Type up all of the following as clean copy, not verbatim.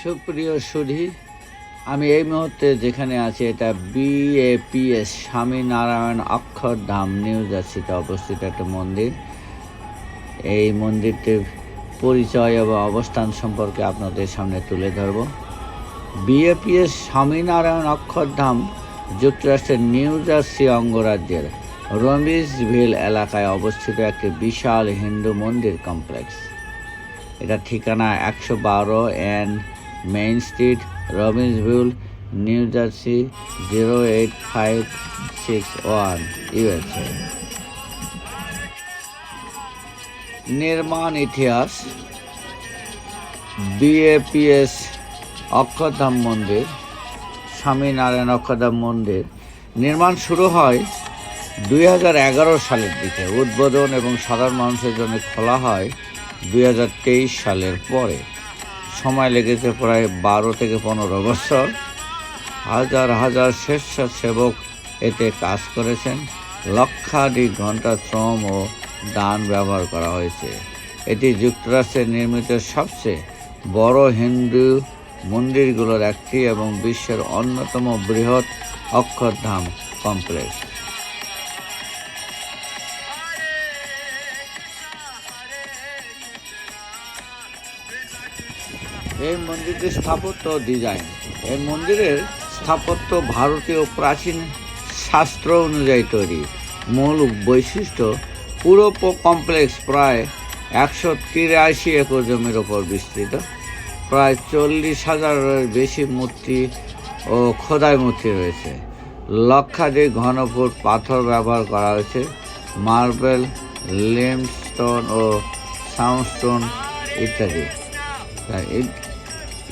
সুপ্রিয় সুধী, আমি এই মুহূর্তে যেখানে আছি এটা BAPS স্বামীনারায়ণ অক্ষরধাম নিউ জার্সিতে অবস্থিত একটা মন্দির। এই মন্দিরটির পরিচয় এবং অবস্থান সম্পর্কে আপনাদের সামনে তুলে ধরব। BAPS স্বামীনারায়ণ অক্ষরধাম যুক্তরাষ্ট্রের নিউ জার্সি অঙ্গরাজ্যের রবিন্সভিল এলাকায় অবস্থিত একটি বিশাল হিন্দু মন্দির কমপ্লেক্স। এটা ঠিকানা 112 N main street, Robbinsville, New Jersey 08561 USA। নির্মাণ ইতিহাস। BAPS অক্ষরধাম মন্দির, স্বামীনারায়ণ অক্ষরধাম মন্দির নির্মাণ শুরু হয় 2011 সালের দিকে। উদ্বোধন এবং সাধারণ মানুষের জন্য খোলা হয় 2023 সালের পরে। সময় লেগেছে প্রায় 12 থেকে 15 বছর। হাজার হাজার স্বেচ্ছাসেবক এতে কাজ করেছেন। লক্ষাধিক ঘন্টা শ্রম ও দান ব্যবহার করা হয়েছে। এটি যুক্তরাষ্ট্রে নির্মিত সবচেয়ে বড় হিন্দু মন্দিরগুলোর একটি এবং বিশ্বের অন্যতম বৃহৎ অক্ষরধাম কমপ্লেক্স। এই মন্দিরটির স্থাপত্য ডিজাইন। এই মন্দিরের স্থাপত্য ভারতীয় প্রাচীন শাস্ত্র অনুযায়ী তৈরি। মূল বৈশিষ্ট্য, পুরো কমপ্লেক্স প্রায় 183 একর জমির ওপর বিস্তৃত। প্রায় 40,000-এর বেশি মূর্তি ও খোদাই মূর্তি রয়েছে। লক্ষাধিক ঘনফুট পাথর ব্যবহার করা হয়েছে। মার্বেল, লিমস্টোন ও সাউন্ডস্টোন ইত্যাদি।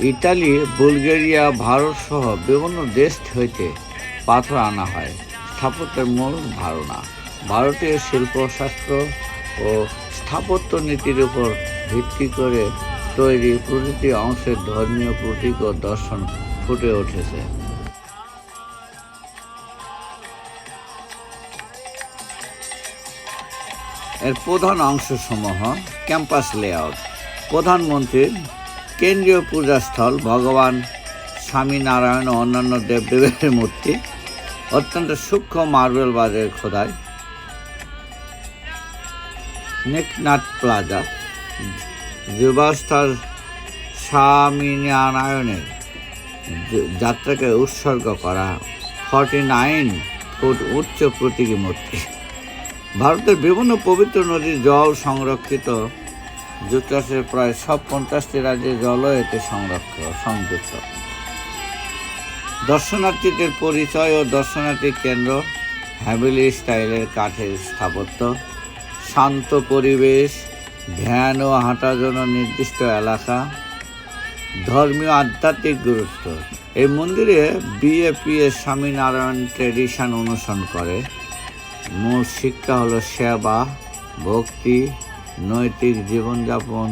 ইটালি, বুলগেরিয়া, ভারত সহ বিভিন্ন দেশ হইতে পাথর আনা হয়। স্থাপত্যের মূল ধারণা, ভারতীয় শিল্পশাস্ত্র ও স্থাপত্য নীতির উপর ভিত্তি করে তৈরি প্রতিটি অংশের ধর্মীয় প্রতীক ও দর্শন ফুটে উঠেছে। এর প্রধান অংশসমূহ: ক্যাম্পাস লেআউট, প্রধানমন্ত্রীর কেন্দ্রীয় পূজাস্থল, ভগবান স্বামীনারায়ণ ও অন্যান্য দেবদেবীর মূর্তি, অত্যন্ত সূক্ষ্ম মার্বেল বাজের খোদাই। নেকনাট প্লাজা, যুবাস্থার স্বামীনারায়ণের যাত্রাকে উৎসর্গ করা 49 ফুট উচ্চ প্রতীকী মূর্তি। ভারতের বিভিন্ন পবিত্র নদীর জল সংরক্ষিত। যুক্তরাষ্ট্রের প্রায় সব 50টি রাজ্যে জলও এতে সংযুক্ত। দর্শনার্থীদের পরিচয় ও দর্শনার্থী কেন্দ্র, হ্যাভেলি স্টাইলের কাঠের স্থাপত্য, শান্ত পরিবেশ, ধ্যান ও হাঁটার জন্য নির্দিষ্ট এলাকা। ধর্মীয় আধ্যাত্মিক গুরুত্ব, এই মন্দিরে BAPS স্বামীনারায়ণ ট্র্যাডিশন অনুসরণ করে। মূল শিক্ষা হলো সেবা, ভক্তি, নৈতিক জীবনযাপন,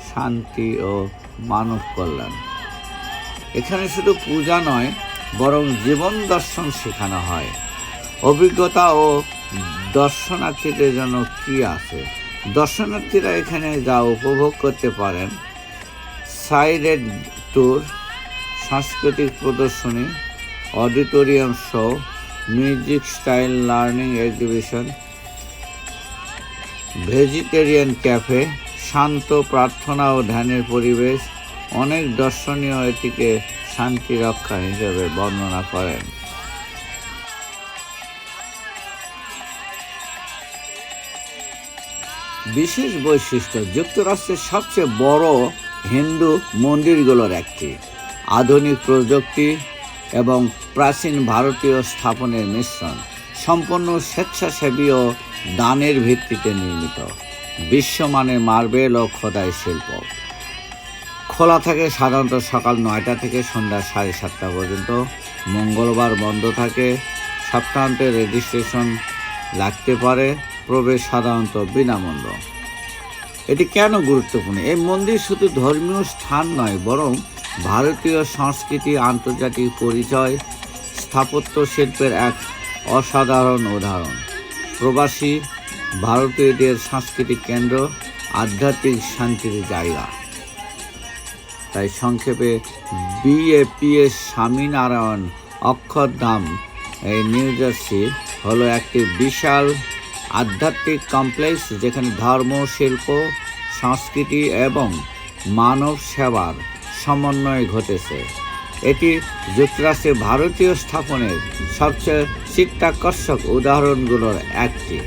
শান্তি ও মানব কল্যাণ। এখানে শুধু পূজা নয়, বরং জীবন দর্শন শেখানো হয়। অভিজ্ঞতা ও দর্শনার্থীদের জন্য কি আছে? দর্শনার্থীরা এখানে যা উপভোগ করতে পারেন: সাইডেড ট্যুর, সাংস্কৃতিক প্রদর্শনী, auditorium show, music style learning exhibition, vegetarian cafe, শান্ত প্রার্থনা ও ধ্যানের পরিবেশ। অনেক দর্শনীয় এটিকে শান্তি রক্ষা হিসেবে বর্ণনা করেন। বিশেষ বৈশিষ্ট্য, যুক্তরাষ্ট্রের সবচেয়ে বড় হিন্দু মন্দিরগুলোর একটি। আধুনিক প্রযুক্তি এবং প্রাচীন ভারতীয় স্থাপনের মিশ্রণ। সম্পূর্ণ স্বেচ্ছাসেবী ও দানের ভিত্তিতে নির্মিত। বিশ্বমানের মার্বেল ও খোদাই শিল্প। খোলা থাকে সাধারণত সকাল 9টা থেকে সন্ধ্যা 7:30 পর্যন্ত। মঙ্গলবার বন্ধ থাকে। সপ্তাহান্তে রেজিস্ট্রেশন লাগতে পারে। প্রবেশ সাধারণত বিনামূল্য। এটি কেন গুরুত্বপূর্ণ? এই মন্দির শুধু ধর্মীয় স্থান নয়, বরং ভারতীয় সংস্কৃতি, আন্তর্জাতিক পরিচয়, স্থাপত্য শিল্পের এক অসাধারণ উদাহরণ। প্রবাসী ভারতীয়দের সাংস্কৃতিক কেন্দ্র, আধ্যাত্মিক শান্তির জায়গা। তাই সংক্ষেপে বিএপিএস স্বামীনারায়ণ অক্ষরধাম এই নিউ জার্সি হলো একটি বিশাল আধ্যাত্মিক কমপ্লেক্স, যেখানে ধর্ম, শিল্প, সংস্কৃতি এবং মানব সেবার সমন্বয় ঘটেছে। এটি যুক্তরাষ্ট্রে ভারতীয় স্থাপনের সবচেয়ে চিত্তাকর্ষক উদাহরণগুলোর একটি।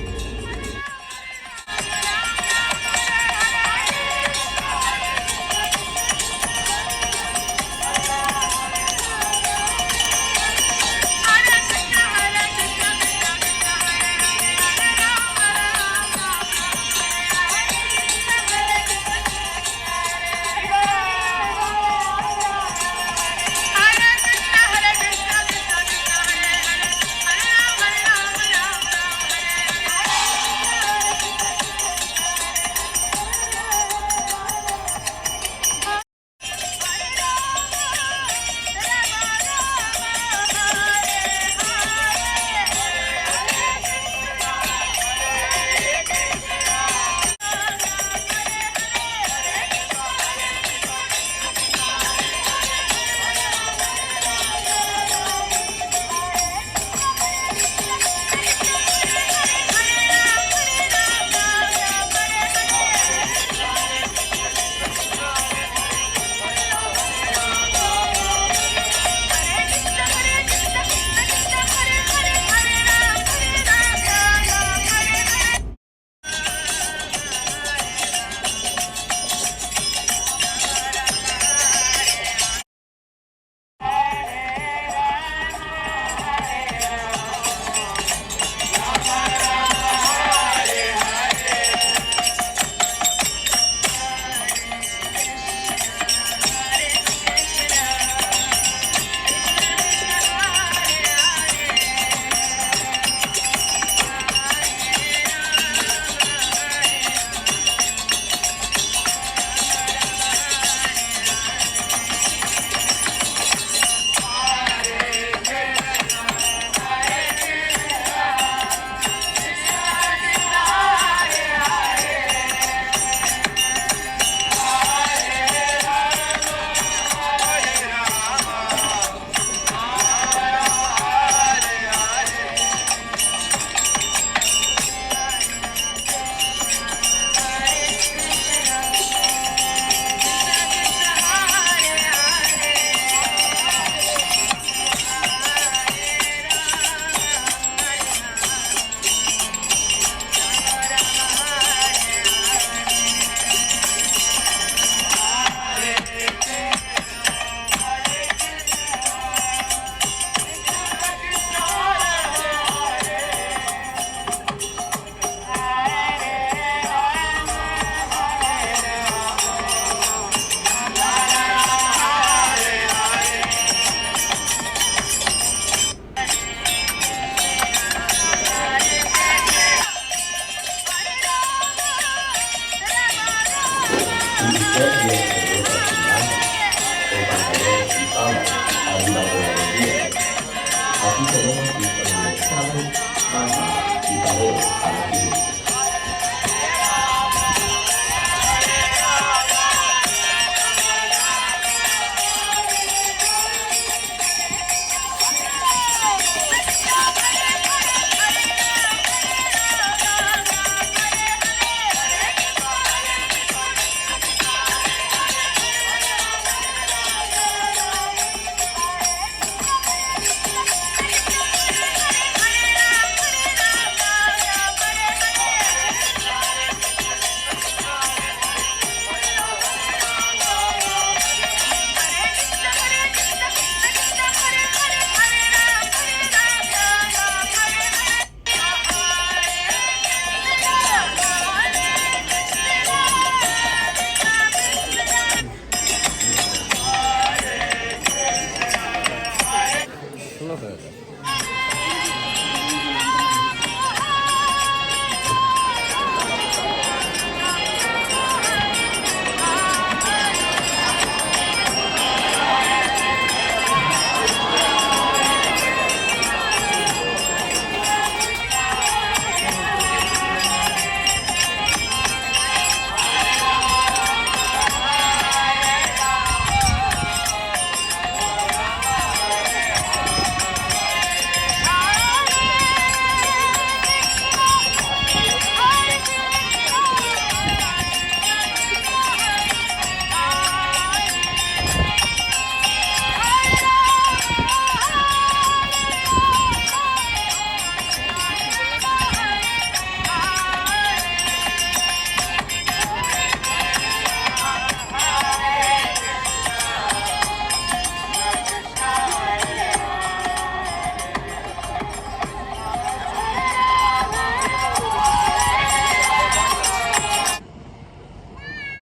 Aquí tenemos disponible examen, baja y tarea para